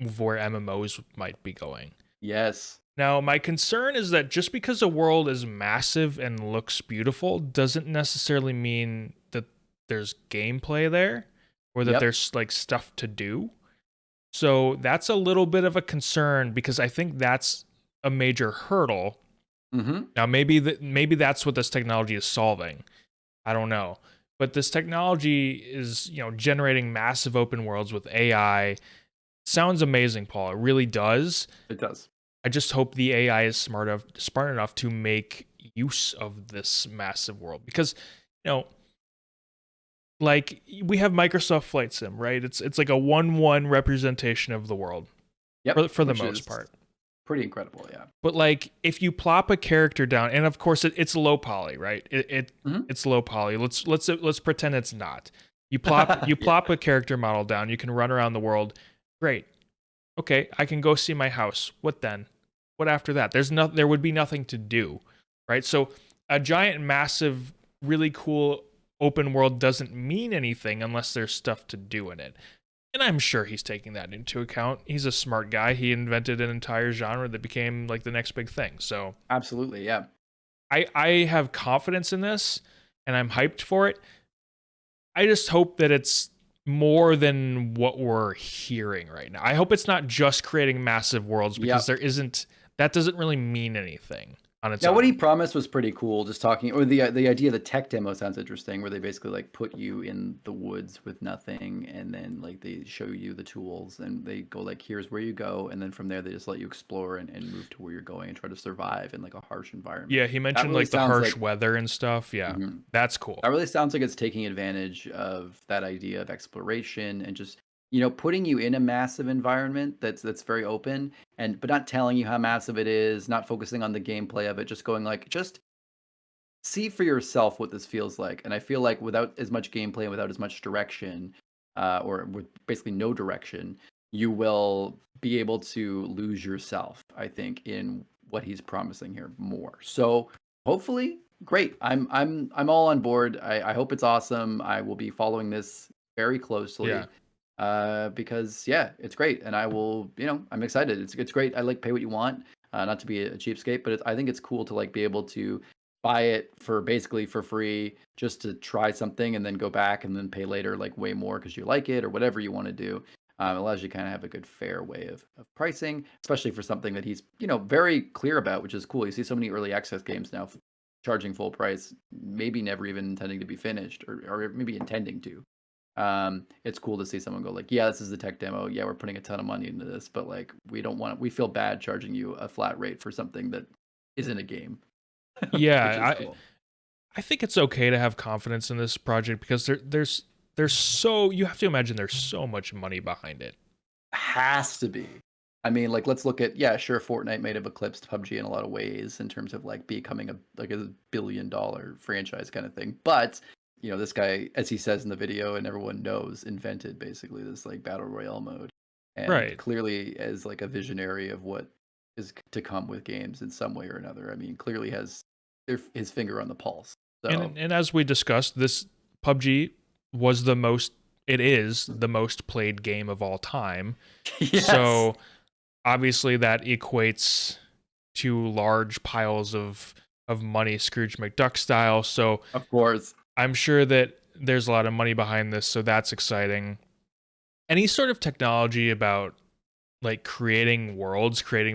B: MMOs might be going.
A: Yes.
B: Now, my concern is that just because a world is massive and looks beautiful doesn't necessarily mean that there's gameplay there or that there's like stuff to do. So that's a little bit of a concern because I think that's a major hurdle.
A: Mm-hmm.
B: Now, maybe that's what this technology is solving. I don't know. But this technology is, generating massive open worlds with AI. Sounds amazing, Paul. It really does.
A: It does.
B: I just hope the AI is smart enough to make use of this massive world because, like we have Microsoft Flight Sim, right? It's like a 1:1 representation of the world.
A: Yep.
B: For the most part.
A: Pretty incredible, yeah.
B: But like if you plop a character down, and of course it's low poly, right? It's low poly. Let's pretend it's not. You plop a character model down. You can run around the world. Great. Okay, I can go see my house. What then? What after that? There would be nothing to do, right? So a giant, massive, really cool open world doesn't mean anything unless there's stuff to do in it. And I'm sure he's taking that into account. He's a smart guy. He invented an entire genre that became like the next big thing. So
A: absolutely, yeah.
B: I have confidence in this, and I'm hyped for it. I just hope that it's more than what we're hearing right now. I hope it's not just creating massive worlds because that doesn't really mean anything on its own.
A: What he promised was pretty cool. Just talking, or the idea of the tech demo sounds interesting, where they basically like put you in the woods with nothing, and then like they show you the tools, and they go like, here's where you go, and then from there they just let you explore and move to where you're going and try to survive in like a harsh environment.
B: Yeah, he mentioned really like the harsh weather and stuff. Yeah, that's cool.
A: That really sounds like it's taking advantage of that idea of exploration and just putting you in a massive environment that's very open, but not telling you how massive it is, not focusing on the gameplay of it, just going like, just see for yourself what this feels like. And I feel like without as much gameplay and without as much direction, or with basically no direction, you will be able to lose yourself, I think, in what he's promising here more. So hopefully, great. I'm all on board. I hope it's awesome. I will be following this very closely.
B: Yeah.
A: Because it's great, and I will, I'm excited. It's great. I like pay what you want, not to be a cheapskate, but I think it's cool to like be able to buy it for basically for free, just to try something and then go back and then pay later, like way more because you like it or whatever you want to do. It allows you to kind of have a good fair way of pricing, especially for something that he's very clear about, which is cool. You see so many early access games now charging full price, maybe never even intending to be finished, or maybe intending to. It's cool to see someone go like, yeah, this is the tech demo. Yeah, we're putting a ton of money into this, but like, we feel bad charging you a flat rate for something that isn't a game.
B: Yeah,
A: cool.
B: I think it's okay to have confidence in this project because there's you have to imagine there's so much money behind it.
A: Has to be. I mean, like, let's look at, sure, Fortnite may have eclipsed PUBG in a lot of ways in terms of like becoming a $1 billion franchise kind of thing, but this guy, as he says in the video and everyone knows, invented basically this like battle royale mode, and clearly as like a visionary of what is to come with games in some way or another. I mean, clearly has his finger on the pulse. So.
B: And as we discussed, this PUBG is the most played game of all time.
A: Yes.
B: So obviously that equates to large piles of money, Scrooge McDuck style. So
A: of course,
B: I'm sure that there's a lot of money behind this, so that's exciting. Any sort of technology about like creating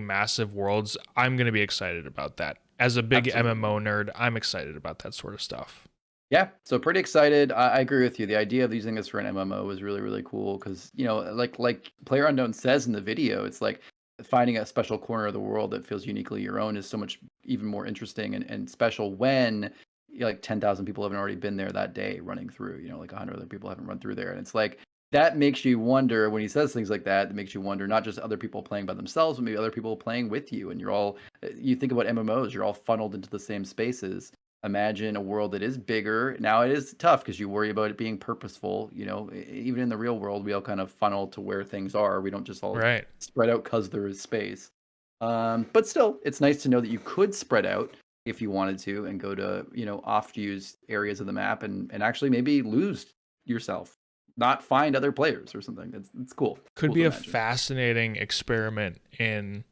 B: massive worlds, I'm going to be excited about that. As a big MMO nerd, I'm excited about that sort of stuff.
A: Yeah, so pretty excited. I agree with you. The idea of using this for an MMO is really, really cool because, like PlayerUnknown says in the video, it's like finding a special corner of the world that feels uniquely your own is so much even more interesting and special when like 10,000 people haven't already been there that day running through, like 100 other people haven't run through there. And it's like, that makes you wonder when he says things like that, makes you wonder not just other people playing by themselves, but maybe other people playing with you. And you think about MMOs, you're all funneled into the same spaces. Imagine a world that is bigger. Now it is tough because you worry about it being purposeful. Even in the real world, we all kind of funnel to where things are. We don't just all spread out because there is space. But still, it's nice to know that you could spread out if you wanted to and go to, oft-used areas of the map and actually maybe lose yourself, not find other players or something. It's cool.
B: Could
A: cool
B: be a fascinating experiment in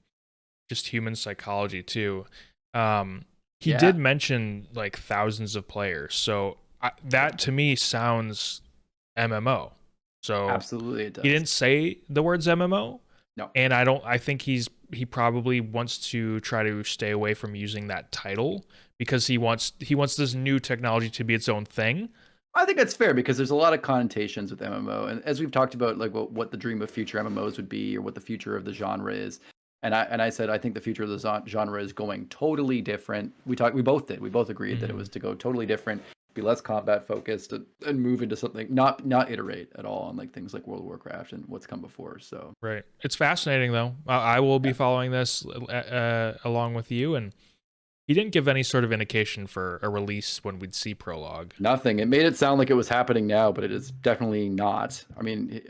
B: just human psychology too. He did mention like thousands of players, so that to me sounds MMO. So
A: absolutely, it does.
B: He didn't say the words MMO.
A: No,
B: and I think he probably wants to try to stay away from using that title because he wants this new technology to be its own thing.
A: I think that's fair because there's a lot of connotations with MMO, and as we've talked about, like what the dream of future MMOs would be, or what the future of the genre is. And I said I think the future of the genre is going totally different. We both agreed that it was to go totally different, be less combat focused, and move into something not iterate at all on like things like World of Warcraft and what's come before. So
B: right, it's fascinating though. I will be following this along with you, and he didn't give any sort of indication for a release when we'd see Prologue.
A: Nothing. It made it sound like it was happening now, but it is definitely not. I mean,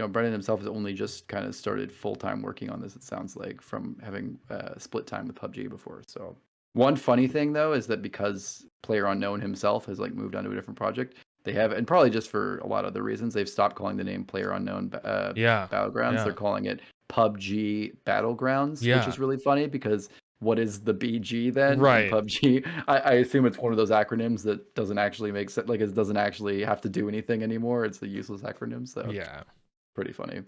A: Brendan himself has only just kind of started full-time working on this, it sounds like, from having split time with PUBG before. So one funny thing, though, is that because PlayerUnknown himself has like moved on to a different project, they have, and probably just for a lot of other reasons, they've stopped calling the name PlayerUnknown Battlegrounds.
B: Yeah.
A: They're calling it PUBG Battlegrounds, which is really funny because what is the BG then?
B: Right.
A: In PUBG. I assume it's one of those acronyms that doesn't actually make sense. Like it doesn't actually have to do anything anymore. It's a useless acronym. So
B: yeah,
A: pretty funny.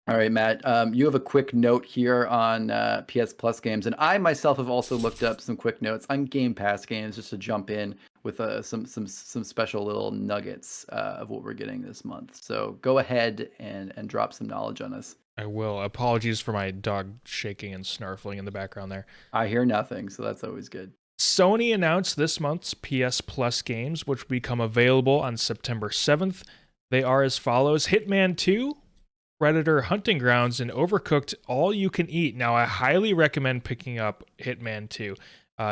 A: All right, Matt, you have a quick note here on PS Plus games, and I myself have also looked up some quick notes on Game Pass games just to jump in with some special little nuggets of what we're getting this month. So go ahead and drop some knowledge on us.
B: I will. Apologies for my dog shaking and snarfling in the background there.
A: I hear nothing, so that's always good.
B: Sony announced this month's PS Plus games, which become available on September 7th. They are as follows: Hitman 2, Predator Hunting Grounds, and Overcooked All You Can Eat. Now, I highly recommend picking up Hitman 2.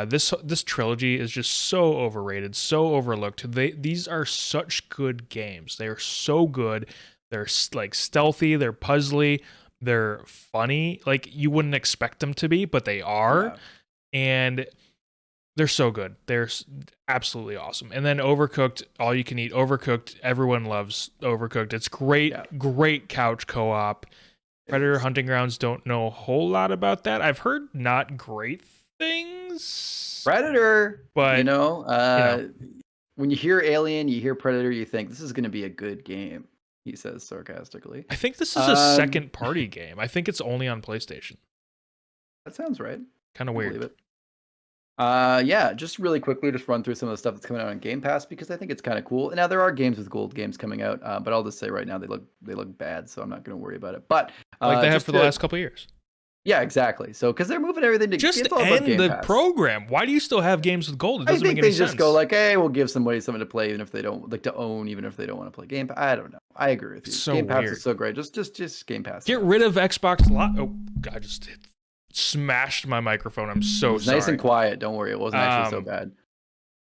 B: This trilogy is just so overrated, so overlooked. These are such good games. They are so good. They're like stealthy, they're puzzly, they're funny. Like you wouldn't expect them to be, but they are. Yeah. And they're so good. They're absolutely awesome. And then Overcooked, All You Can Eat. Overcooked, everyone loves Overcooked. It's great, great couch co-op. Predator Hunting Grounds, don't know a whole lot about that. I've heard not great things.
A: Predator, but when you hear Alien, you hear Predator, you think this is going to be a good game. He says sarcastically.
B: I think this is a second party game. I think it's only on PlayStation.
A: That sounds right.
B: Kind of weird.
A: Believe it. Just really quickly, just run through some of the stuff that's coming out on Game Pass because I think it's kind of cool. Now there are games with gold games coming out, but I'll just say right now they look bad, so I'm not going to worry about it. But
B: like they have for the last couple of years.
A: Yeah, exactly. So because they're moving everything to
B: just end the program. Why do you still have games with gold? It doesn't make any sense.
A: They just go like, hey, we'll give somebody something to play, even if they don't like to own, even if they don't want to play Game Pass. I don't know. I agree with you.
B: So
A: Game Pass
B: weird.
A: is so great. Just Game Pass.
B: Get rid of Xbox Live. Oh God, I just smashed my microphone. I'm so sorry.
A: Nice and quiet. Don't worry. It wasn't actually so bad.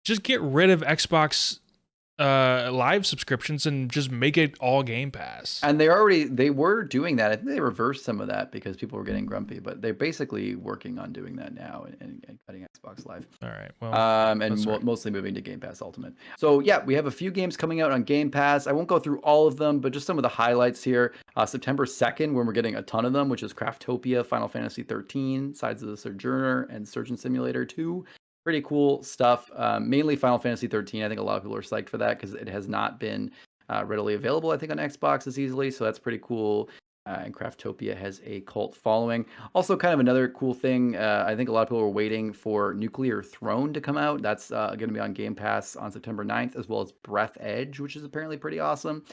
B: Just get rid of Xbox live subscriptions and just make it all Game Pass.
A: And they were doing that. I think they reversed some of that because people were getting grumpy, but they're basically working on doing that now and cutting Xbox Live.
B: All right. Well,
A: mostly moving to Game Pass Ultimate. So yeah, we have a few games coming out on Game Pass. I won't go through all of them, but just some of the highlights here. September 2nd, when we're getting a ton of them, which is Craftopia, Final Fantasy 13, Sides of the Sojourner, and Surgeon Simulator 2. Pretty cool stuff. Mainly Final Fantasy 13. I think a lot of people are psyched for that because it has not been readily available, I think, on Xbox as easily. So that's pretty cool. And Craftopia has a cult following. Also, kind of another cool thing. I think a lot of people were waiting for Nuclear Throne to come out. That's going to be on Game Pass on September 9th, as well as Breath Edge, which is apparently pretty awesome.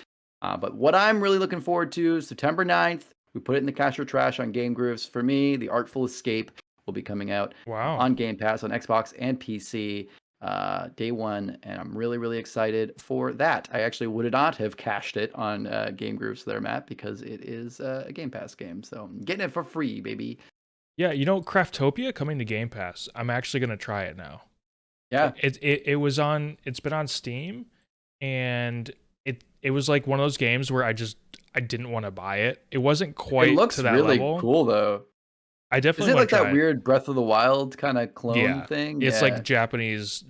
A: But what I'm really looking forward to, September 9th, we put it in the cash or trash on Game Groofs. For me, The Artful Escape will be coming out on Game Pass on Xbox and PC. day one, and I'm really, really excited for that. I actually would not have cashed it on Game Groofs there, Matt, because it is a Game Pass game. So I'm getting it for free, baby.
B: Yeah, Craftopia coming to Game Pass. I'm actually gonna try it now.
A: Yeah,
B: it's been on Steam, and it was like one of those games where I didn't want to buy it. It wasn't quite
A: it looks
B: to that
A: really
B: level.
A: cool though.
B: I definitely
A: Is it like that
B: try
A: weird Breath of the Wild kind of clone thing?
B: It's like Japanese,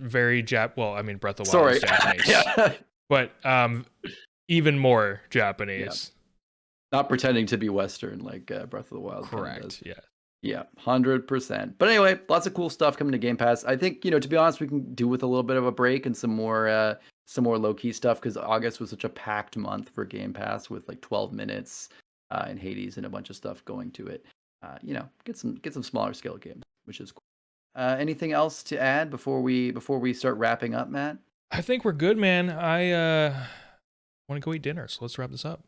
B: well, I mean Breath of the Wild is Japanese.
A: Yeah.
B: But even more Japanese.
A: Yeah. Not pretending to be Western like Breath of the Wild.
B: Correct. Yeah.
A: Yeah, 100%. But anyway, lots of cool stuff coming to Game Pass. I think, to be honest, we can do with a little bit of a break and some more low-key stuff, because August was such a packed month for Game Pass with like 12 minutes and Hades and a bunch of stuff going to it. Get some smaller scale games, which is cool. Anything else to add before we start wrapping up, Matt?
B: I think we're good, man. I want to go eat dinner, so let's wrap this up.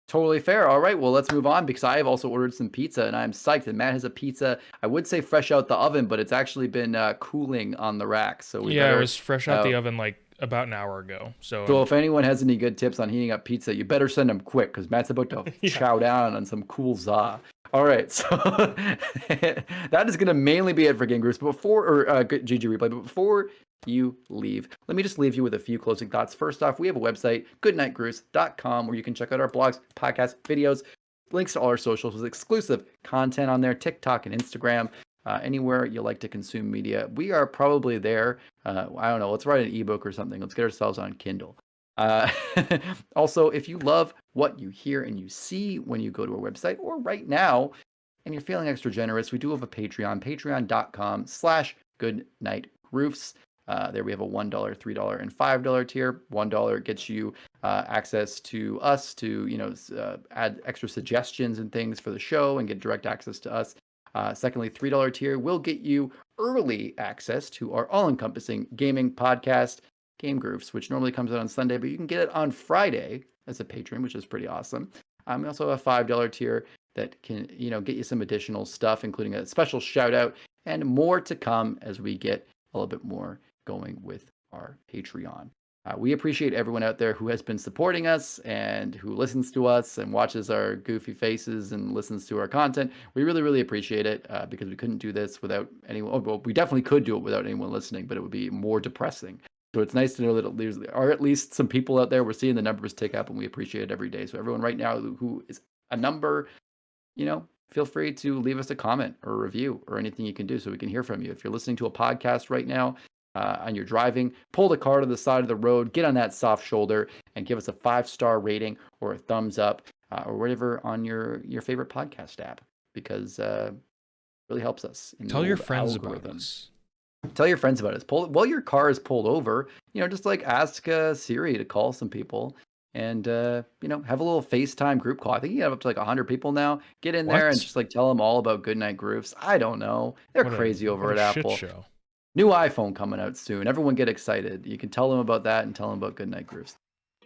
A: Totally fair. All right, well, let's move on, because I have also ordered some pizza, and I'm psyched that Matt has a pizza. I would say fresh out the oven, but it's actually been cooling on the rack. So
B: it was fresh out the oven like about an hour ago. So
A: if anyone has any good tips on heating up pizza, you better send them quick, because Matt's about to chow down on some cool za. All right, so that is going to mainly be it for Game Groofs. GG Replay. But before you leave, let me just leave you with a few closing thoughts. First off, we have a website, goodnightgroofs.com, where you can check out our blogs, podcasts, videos, links to all our socials with exclusive content on there, TikTok and Instagram, anywhere you like to consume media. We are probably there. I don't know. Let's write an ebook or something. Let's get ourselves on Kindle. Also, if you love what you hear and you see when you go to our website, or right now, and you're feeling extra generous, we do have a Patreon, patreon.com/goodnightgroofs. There we have a $1, $3, and $5 tier. $1 gets you access to us to, add extra suggestions and things for the show and get direct access to us. Secondly, $3 tier will get you early access to our all-encompassing gaming podcast, Game Groofs, which normally comes out on Sunday, but you can get it on Friday as a patron, which is pretty awesome. We also have a $5 tier that can, get you some additional stuff, including a special shout out and more to come as we get a little bit more going with our Patreon. We appreciate everyone out there who has been supporting us and who listens to us and watches our goofy faces and listens to our content. We really, really appreciate it, because we couldn't do this without anyone. Well, we definitely could do it without anyone listening, but it would be more depressing. So it's nice to know that there are at least some people out there. We're seeing the numbers tick up, and we appreciate it every day. So everyone right now who is a number, feel free to leave us a comment or a review or anything you can do so we can hear from you. If you're listening to a podcast right now and you're driving, pull the car to the side of the road, get on that soft shoulder, and give us a 5-star rating or a thumbs up or whatever on your favorite podcast app, because it really helps us.
B: Tell your friends about us.
A: Tell your friends about us. While your car is pulled over, just like ask Siri to call some people and, have a little FaceTime group call. I think you have up to like 100 people now. Get in there and just like tell them all about Goodnight Groofs. I don't know. They're crazy over at Apple.
B: Show.
A: New iPhone coming out soon. Everyone get excited. You can tell them about that and tell them about Goodnight Groofs.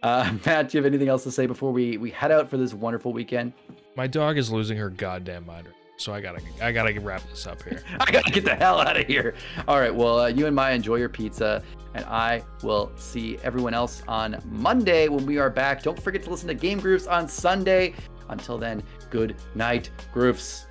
A: Matt, do you have anything else to say before we head out for this wonderful weekend?
B: My dog is losing her goddamn mind. So I gotta wrap this up here.
A: I gotta get the hell out of here. All right, well, you and Maya enjoy your pizza, and I will see everyone else on Monday when we are back. Don't forget to listen to Game Groofs on Sunday. Until then, good night, Groofs.